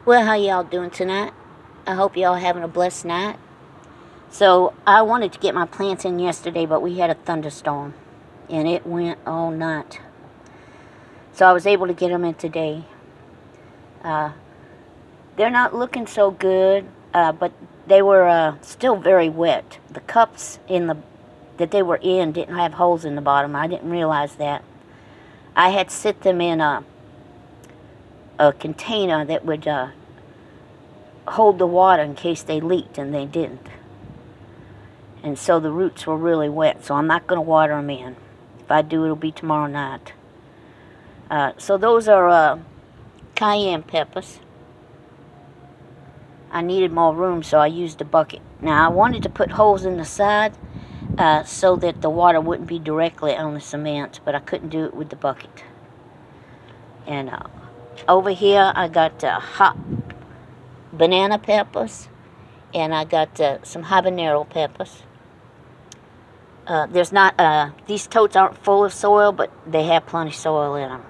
Well, how y'all doing tonight? I hope y'all having a blessed night. So, I wanted to get my plants in yesterday, but we had a thunderstorm, and it went all night. So, I was able to get them in today. Uh, they're not looking so good, but they were still very wet. The cups that they were in didn't have holes in the bottom. I didn't realize that. I had set them in a container that would hold the water in case they leaked, and they didn't. And so the roots were really wet, so I'm not going to water them in. If I do, it'll be tomorrow night. So those are cayenne peppers. I needed more room, so I used a bucket. Now, I wanted to put holes in the side so that the water wouldn't be directly on the cement, but I couldn't do it with the bucket. And over here, I got hot banana peppers, and I got some habanero peppers. These totes aren't full of soil, but they have plenty of soil in them.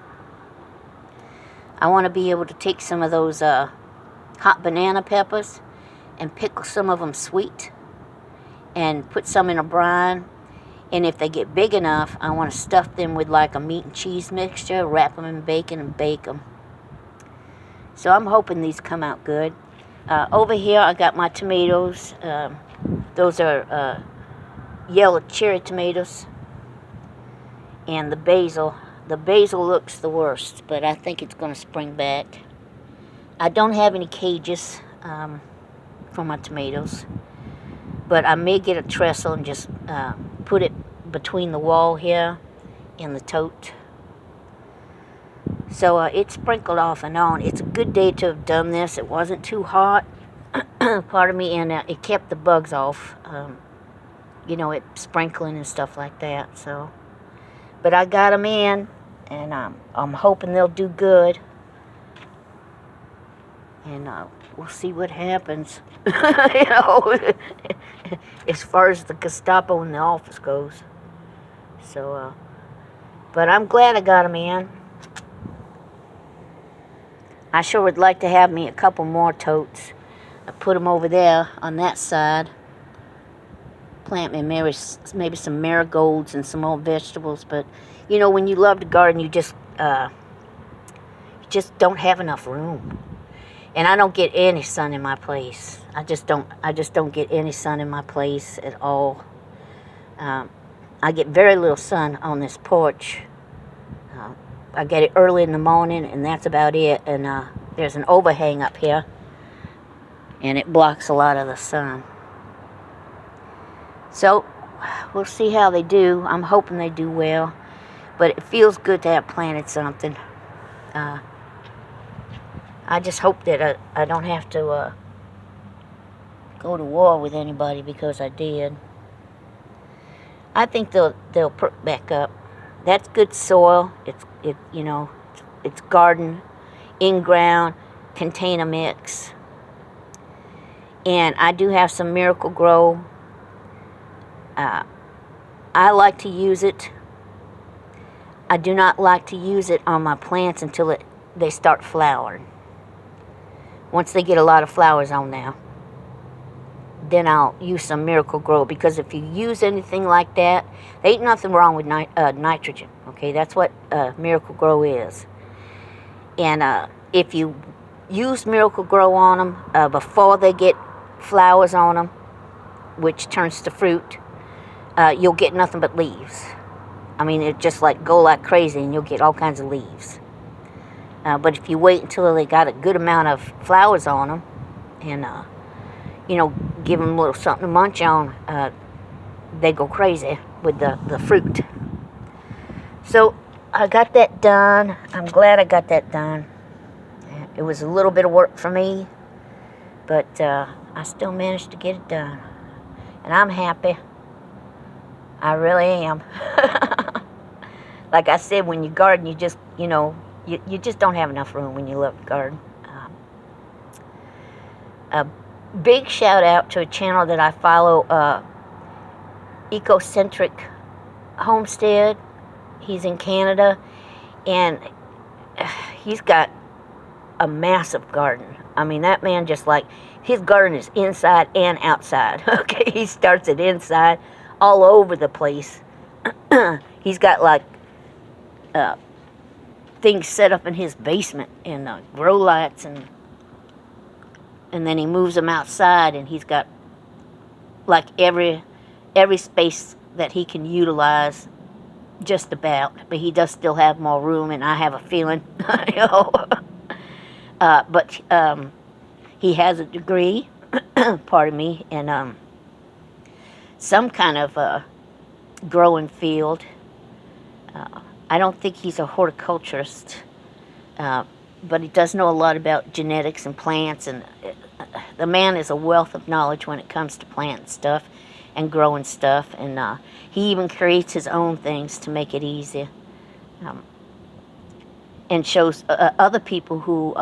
I want to be able to take some of those hot banana peppers and pickle some of them sweet and put some in a brine. And if they get big enough, I want to stuff them with like a meat and cheese mixture, wrap them in bacon and bake them. So I'm hoping these come out good. Over here I got my tomatoes. Those are yellow cherry tomatoes. And the basil. The basil looks the worst, but I think it's going to spring back. I don't have any cages for my tomatoes, but I may get a trestle and just put it between the wall here and the tote. So it's sprinkled off and on. It's a good day to have done this. It wasn't too hot, pardon me, and it kept the bugs off. It sprinkling and stuff like that. So, but I got them in, and I'm hoping they'll do good. And we'll see what happens. As far as the Gestapo in the office goes. So, but I'm glad I got them in. I sure would like to have me a couple more totes. I put them over there on that side. Plant me maybe some marigolds and some old vegetables. But, when you love to garden, you just don't have enough room. And I don't get any sun in my place. I just don't get any sun in my place at all. I get very little sun on this porch. I get it early in the morning, and that's about it. And there's an overhang up here, and it blocks a lot of the sun. So we'll see how they do. I'm hoping they do well, but it feels good to have planted something. I just hope that I don't have to go to war with anybody because I did. I think they'll perk back up. That's good soil. It's garden, in-ground, container mix. And I do have some Miracle Grow. I like to use it. I do not like to use it on my plants until they start flowering. Once they get a lot of flowers on now, then I'll use some Miracle Grow, because if you use anything like that, there ain't nothing wrong with nitrogen, okay? That's what Miracle Grow is. And if you use Miracle Grow on them before they get flowers on them, which turns to fruit, you'll get nothing but leaves. I mean, it just go like crazy, and you'll get all kinds of leaves. But if you wait until they got a good amount of flowers on them, and give them a little something to munch on, they go crazy with the fruit. So I got that done. I'm glad I got that done. It was a little bit of work for me, but I still managed to get it done. And I'm happy. I really am. Like I said, when you garden, you just, you just don't have enough room when you love to garden. A big shout out to a channel that I follow, Ecocentric Homestead. He's in Canada, and he's got a massive garden. I mean, that man just like, his garden is inside and outside. Okay, he starts it inside, all over the place. He's got like things set up in his basement and grow lights, and then he moves them outside, and he's got like every space that he can utilize, just about. But he does still have more room, and I have a feeling, you know. But he has a degree, pardon me, in some kind of growing field. I don't think he's a horticulturist, but he does know a lot about genetics and plants, and the man is a wealth of knowledge when it comes to plant stuff and growing stuff, and he even creates his own things to make it easier, and shows other people who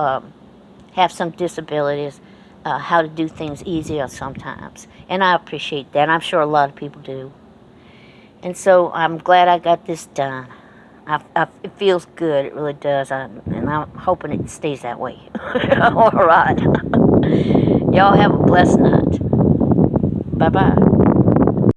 have some disabilities how to do things easier sometimes, and I appreciate that. I'm sure a lot of people do. And so I'm glad I got this done. It feels good, it really does, and I'm hoping it stays that way. All right. Y'all have a blessed night. Bye-bye.